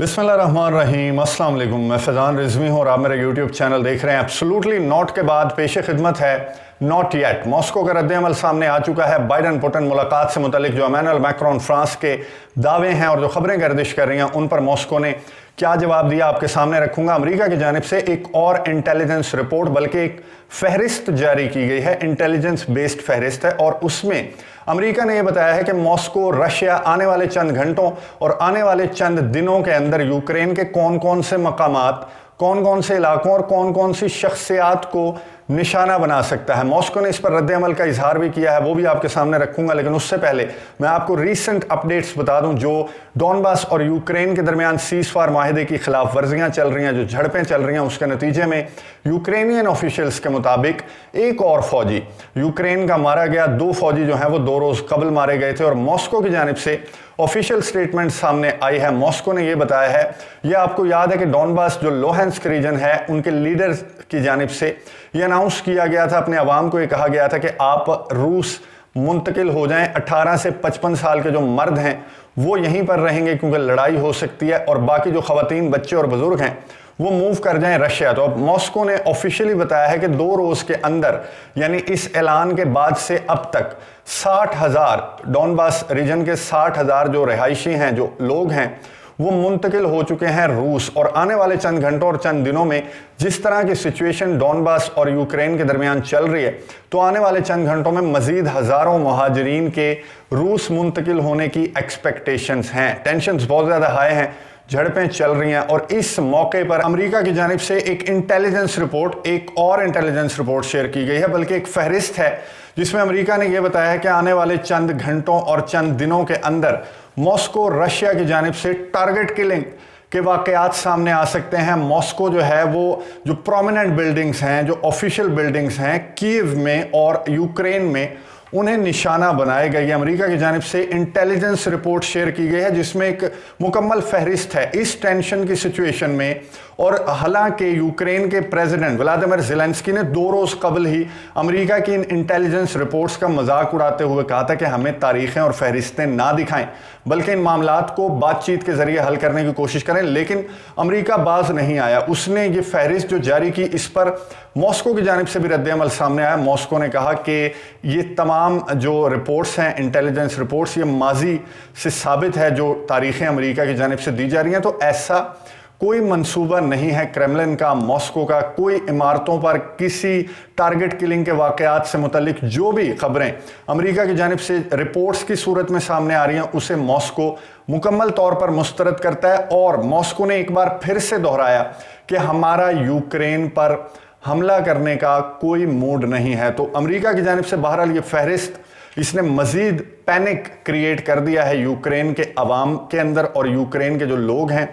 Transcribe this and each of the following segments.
बिस्मिल्लाहिर्रहमानिर्रहीम, अस्सलाम वालेकुम। मैं फैज़ान रिजवी हूँ और आप मेरे यूट्यूब चैनल देख रहे हैं। एब्सोल्युटली नॉट के बाद पेश खिदमत है नॉट येट। मॉस्को का रद्द-ए-अमल सामने आ चुका है। बाइडन पुतिन मुलाकात से मुतल्लिक जो इमैनुअल मैक्रोन फ्रांस के दावे हैं और जो खबरें गर्दिश कर रही हैं उन पर मॉस्को ने क्या जवाब दिया आपके सामने रखूंगा। अमेरिका की जानिब से एक और इंटेलिजेंस रिपोर्ट बल्कि एक फहरिस्त जारी की गई है, इंटेलिजेंस बेस्ड फहरिस्त है, और उसमें अमेरिका ने यह बताया है कि मॉस्को रशिया आने वाले चंद घंटों और आने वाले चंद दिनों के अंदर यूक्रेन के कौन कौन से मकामात, कौन कौन से इलाकों और कौन कौन सी शख्सियात को निशाना बना सकता है। मॉस्को ने इस पर रद्द-ए-अमल का इजहार भी किया है, वो भी आपके सामने रखूंगा। लेकिन उससे पहले मैं आपको रीसेंट अपडेट्स बता दूं जो डॉनबास और यूक्रेन के दरमियान सीज़फायर माहिदे की खिलाफ वर्जियां चल रही हैं, जो झड़पें चल रही हैं, उसके नतीजे में यूक्रेनियन ऑफिशियल्स के मुताबिक एक और फौजी यूक्रेन का मारा गया। 2 फौजी जो हैं वो 2 रोज़ कबल मारे गए थे और मॉस्को की जानिब से ऑफिशियल स्टेटमेंट सामने आई है। मॉस्को ने यह बताया है, यह आपको याद है कि डॉनबास जो लोहेंस्क रीजन है उनके लीडर की जानिब से यह अनाउंस किया गया था, अपने अवाम को यह कहा गया था कि आप रूस मुंतकिल हो जाएं। 18 से 55 साल के जो मर्द हैं वो यहीं पर रहेंगे क्योंकि लड़ाई हो सकती है, और बाकी जो खवातीन, बच्चे और बुजुर्ग हैं वो मूव कर जाएं रशिया। तो अब मॉस्को ने ऑफिशियली बताया है कि 2 रोज के अंदर, यानी इस ऐलान के बाद से अब तक 60,000 डॉनबास रीजन के 60,000 जो रिहायशी हैं, जो लोग हैं, वो मुंतकिल हो चुके हैं रूस। और आने वाले चंद घंटों और चंद दिनों में जिस तरह की सिचुएशन डॉनबास और यूक्रेन के दरमियान चल रही है, तो आने वाले चंद घंटों में मजीद हजारों मुहाजिरीन के रूस मुंतकिल होने की एक्सपेक्टेशंस हैं। टेंशंस बहुत ज़्यादा हाई हैं, झड़पें चल रही हैं, और इस मौके पर अमेरिका की जानिब से एक इंटेलिजेंस रिपोर्ट, एक और इंटेलिजेंस रिपोर्ट शेयर की गई है, बल्कि एक फहरिस्त है जिसमें अमेरिका ने यह बताया है कि आने वाले चंद घंटों और चंद दिनों के अंदर मॉस्को रशिया की जानिब से टारगेट किलिंग के वाकयात सामने आ सकते हैं। मॉस्को जो है वो जो प्रोमिनेंट बिल्डिंग्स हैं, जो ऑफिशियल बिल्डिंग्स हैं कीव में और यूक्रेन में, उन्हें निशाना बनाए गए। अमेरिका की जानिब से इंटेलिजेंस रिपोर्ट शेयर की गई है जिसमें एक मुकम्मल फहरिस्त है इस टेंशन की सिचुएशन में। और हालांकि यूक्रेन के प्रेसिडेंट व्लादिमीर ज़ेलेंस्की ने 2 रोज़ कबल ही अमेरिका की इन इंटेलिजेंस रिपोर्ट्स का मजाक उड़ाते हुए कहा था कि हमें तारीखें और फहरिस्तें ना दिखाएं, बल्कि इन मामलात को बातचीत के जरिए हल करने की कोशिश करें। लेकिन अमेरिका बाज नहीं आया, उसने ये फहरिस्त जो जारी की, इस पर मॉस्को की जानिब से भी रद्द-ए-अमल सामने आया। मॉस्को ने कहा कि ये तमाम जो रिपोर्ट्स हैं, इंटेलिजेंस रिपोर्ट्स, ये माजी से साबित है जो तारीखें अमेरिका की जानिब से दी जा रही हैं। तो ऐसा कोई मंसूबा नहीं है क्रेमलिन का, मॉस्को का, कोई इमारतों पर किसी टारगेट किलिंग के वाकयात से मुतल्लिक जो भी खबरें अमेरिका की जानिब से रिपोर्ट्स की सूरत में सामने आ रही हैं, उसे मॉस्को मुकम्मल तौर पर मुस्तरद करता है। और मॉस्को ने एक बार फिर से दोहराया कि हमारा यूक्रेन पर हमला करने का कोई मूड नहीं है। तो अमेरिका की जानिब से बहरहाल ये फहरिस्त, इसने मजीद पैनिक क्रिएट कर दिया है यूक्रेन के अवाम के अंदर और यूक्रेन के जो लोग हैं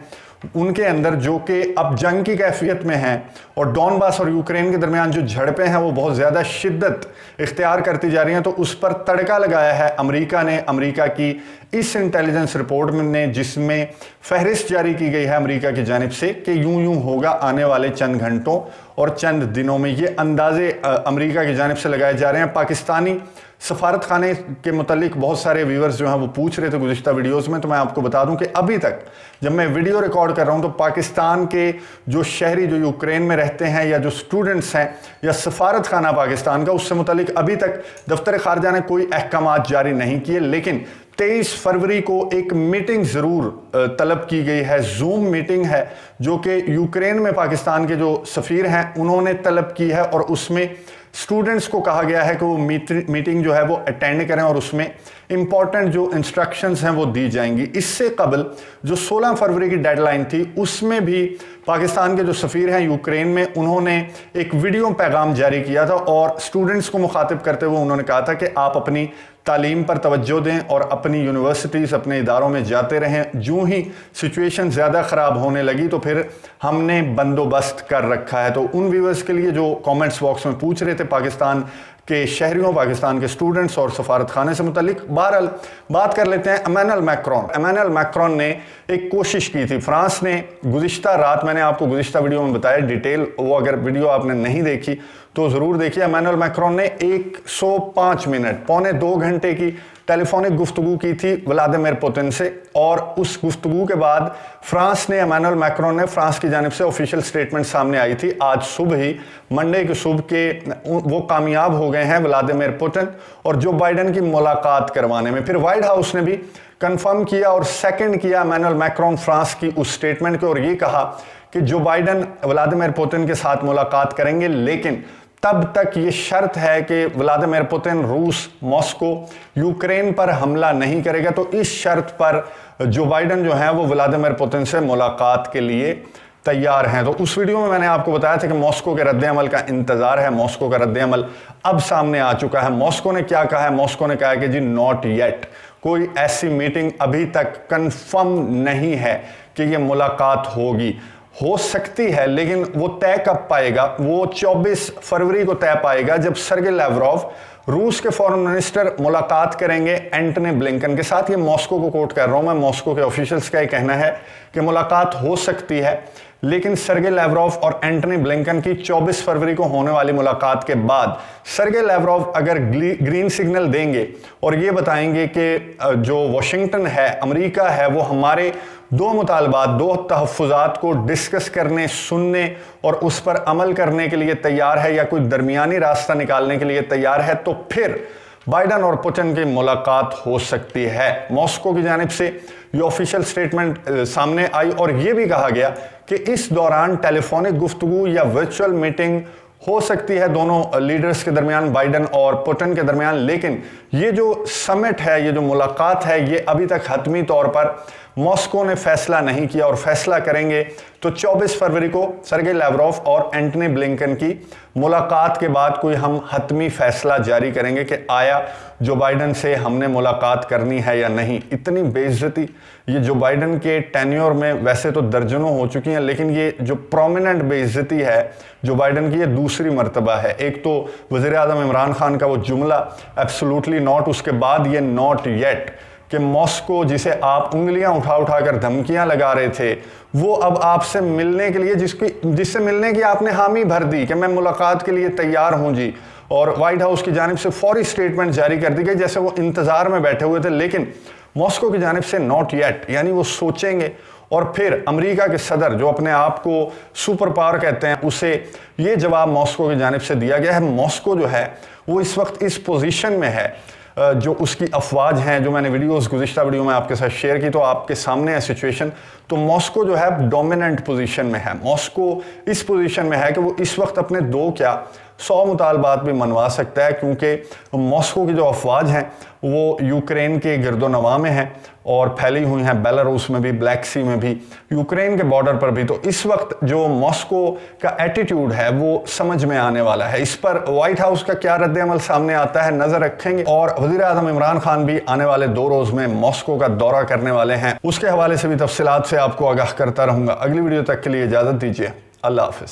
उनके अंदर, जो कि अब जंग की कैफियत में हैं। और डॉनबास और यूक्रेन के दरमियान जो झड़पें हैं वो बहुत ज़्यादा शिद्दत इख्तियार करती जा रही हैं। तो उस पर तड़का लगाया है अमेरिका ने, अमेरिका की इस इंटेलिजेंस रिपोर्ट ने, जिसमें फहरिस्त जारी की गई है अमेरिका की जानिब से कि यूं यूं होगा आने वाले चंद घंटों और चंद दिनों में। ये अंदाजे अमेरिका की जानिब से लगाए जा रहे हैं। पाकिस्तानी सफारत खाने के मुतालिक बहुत सारे व्यूअर्स जो हैं वो पूछ रहे थे गुज़िश्ता वीडियोज़ में, तो मैं आपको बता दूं कि अभी तक जब मैं वीडियो रिकॉर्ड कर रहा हूं तो पाकिस्तान के जो शहरी जो यूक्रेन में रहते हैं या जो स्टूडेंट्स हैं या सफारत खाना पाकिस्तान का, उससे मुतालिक अभी तक दफ्तर खारजा ने कोई अहकामात जारी नहीं किए। लेकिन 23 फरवरी को एक मीटिंग ज़रूर तलब की गई है, जूम मीटिंग है जो कि यूक्रेन में पाकिस्तान के जो सफ़ीर हैं उन्होंने तलब की है, और उसमें स्टूडेंट्स को कहा गया है कि वो मीटिंग जो है वो अटेंड करें और उसमें इंपॉर्टेंट जो इंस्ट्रक्शंस हैं वो दी जाएंगी। इससे कबल जो 16 फरवरी की डेडलाइन थी उसमें भी पाकिस्तान के जो सफ़ीर हैं यूक्रेन में, उन्होंने एक वीडियो पैगाम जारी किया था और स्टूडेंट्स को मुखातिब करते हुए उन्होंने कहा था कि आप अपनी तालीम पर तवज्जो दें और अपनी यूनिवर्सिटीज़, अपने इदारों में जाते रहें। जो ही सिचुएशन ज़्यादा ख़राब होने लगी तो फिर हमने बंदोबस्त कर रखा है। तो उन व्यूअर्स के लिए जो कमेंट्स बॉक्स में पूछ रहे थे पाकिस्तान के शहरियों, पाकिस्तान के स्टूडेंट्स और सफारत खाने से मुतल्लिक, बहरहाल बात कर लेते हैं इमैनुअल मैक्रोन। इमैनुअल मैक्रोन ने एक कोशिश की थी, फ्रांस ने गुज़िश्ता रात, मैंने आपको गुज़िश्ता वीडियो में बताया डिटेल, वो अगर वीडियो आपने नहीं देखी तो ज़रूर देखिए। इमैनुअल मैक्रोन ने 105 मिनट, पौने 2 घंटे की टेलीफोनिक गुफ्तगू की थी व्लादिमीर पुतिन से, और उस गुफ्तगू के बाद फ्रांस ने, इमैनुअल मैक्रोन ने, फ्रांस की जानिब से ऑफिशियल स्टेटमेंट सामने आई थी आज सुबह ही, मंडे की सुबह के वो कामयाब हो गए हैं व्लादिमीर पुतिन और जो बाइडन की मुलाकात करवाने में। फिर व्हाइट हाउस ने भी कंफर्म किया और सेकंड किया इमैनुअल मैक्रोन फ्रांस की उस स्टेटमेंट को और ये कहा कि जो बाइडन व्लादिमीर पुतिन के साथ मुलाकात करेंगे, लेकिन तब तक ये शर्त है कि व्लादिमीर पुतिन रूस, मॉस्को, यूक्रेन पर हमला नहीं करेगा। तो इस शर्त पर जो बाइडन जो है वो व्लादिमीर पुतिन से मुलाकात के लिए तैयार हैं। तो उस वीडियो में मैंने आपको बताया था कि मॉस्को के रद्द-ए-अमल का इंतजार है। मॉस्को का रद्द-ए-अमल अब सामने आ चुका है। मॉस्को ने क्या कहा है? मॉस्को ने कहा है कि जी नॉट येट, कोई ऐसी मीटिंग अभी तक कंफर्म नहीं है कि ये मुलाकात होगी। हो सकती है, लेकिन वो तय कब पाएगा? वो 24 फरवरी को तय पाएगा जब सर्गेई लैवरोव, रूस के फॉरेन मिनिस्टर, मुलाकात करेंगे एंटनी ब्लिंकन के साथ। ये मॉस्को को कोट कर रहा हूं मैं, मॉस्को के ऑफिशियल्स का ये कहना है कि मुलाकात हो सकती है, लेकिन सर्गेई लैवरोव और एंटनी ब्लिंकन की 24 फरवरी को होने वाली मुलाकात के बाद सर्गेई लैवरोव अगर ग्रीन सिग्नल देंगे और ये बताएंगे कि जो वाशिंगटन है, अमेरिका है, वो हमारे दो मुतालबात, दो तहफ़्फ़ुज़ात को डिस्कस करने, सुनने और उस पर अमल करने के लिए तैयार है या कोई दरमियानी रास्ता निकालने के लिए तैयार है, तो फिर बाइडन और पुतिन की मुलाकात हो सकती है। मॉस्को की जानिब से ये ऑफिशियल स्टेटमेंट सामने आई और ये भी कहा गया कि इस दौरान टेलीफोनिक गुफ्तगू या वर्चुअल मीटिंग हो सकती है दोनों लीडर्स के दरमियान, बाइडन और पुतिन के दरमियान, लेकिन ये जो समिट है, ये जो मुलाकात है, ये अभी तक हतमी तौर पर मॉस्को ने फैसला नहीं किया और फैसला करेंगे तो 24 फरवरी को सर्गेई लैवरोव और एंटनी ब्लिंकन की मुलाकात के बाद कोई हम हतमी फैसला जारी करेंगे कि आया जो बाइडन से हमने मुलाकात करनी है या नहीं। इतनी बेइज्जती ये जो बाइडन के टेन्योर में वैसे तो दर्जनों हो चुकी हैं, लेकिन ये जो प्रोमिनेंट बेइज्जती है जो बाइडन की, ये दूसरी मर्तबा है। एक तो वज़ीर आज़म इमरान खान का वो जुमला एब्सोल्युटली नॉट, उसके बाद ये नॉट येट कि मॉस्को जिसे आप उंगलियां उठा उठा कर धमकियां लगा रहे थे, वो अब आपसे मिलने के लिए, जिससे मिलने की आपने हामी भर दी कि मैं मुलाकात के लिए तैयार हूं जी, और व्हाइट हाउस की जानिब से फौरी स्टेटमेंट जारी कर दी गई जैसे वो इंतजार में बैठे हुए थे। लेकिन मॉस्को की जानिब से नॉट येट, यानी वो सोचेंगे। और फिर अमेरिका के सदर जो अपने आप को सुपर पावर कहते हैं, उसे ये जवाब मॉस्को की जानिब से दिया गया है। मॉस्को जो है वो इस वक्त इस पोजीशन में है, जो उसकी अफवाज हैं, जो मैंने गुज़िश्ता वीडियो में आपके साथ शेयर की, तो आपके सामने है सिचुएशन। तो मॉस्को जो है डोमिनेंट पोजीशन में है। मॉस्को इस पोजीशन में है कि वो इस वक्त अपने 100 मुतालबात भी मनवा सकता है, क्योंकि मॉस्को की जो अफवाज हैं वो यूक्रेन के गिरदोनवा में हैं और फैली हुई हैं, बेलारूस में भी, ब्लैक सी में भी, यूक्रेन के बॉर्डर पर भी। तो इस वक्त जो मॉस्को का एटीट्यूड है वो समझ में आने वाला है। इस पर व्हाइट हाउस का क्या रद्द-ए-अमल सामने आता है, नजर रखेंगे। और वज़ीर आज़म इमरान खान भी आने वाले 2 रोज में मॉस्को का दौरा करने वाले हैं, उसके हवाले से भी तफसीलात से आपको आगाह करता रहूंगा। अगली वीडियो तक के लिए इजाजत दीजिए। अल्लाह हाफिज।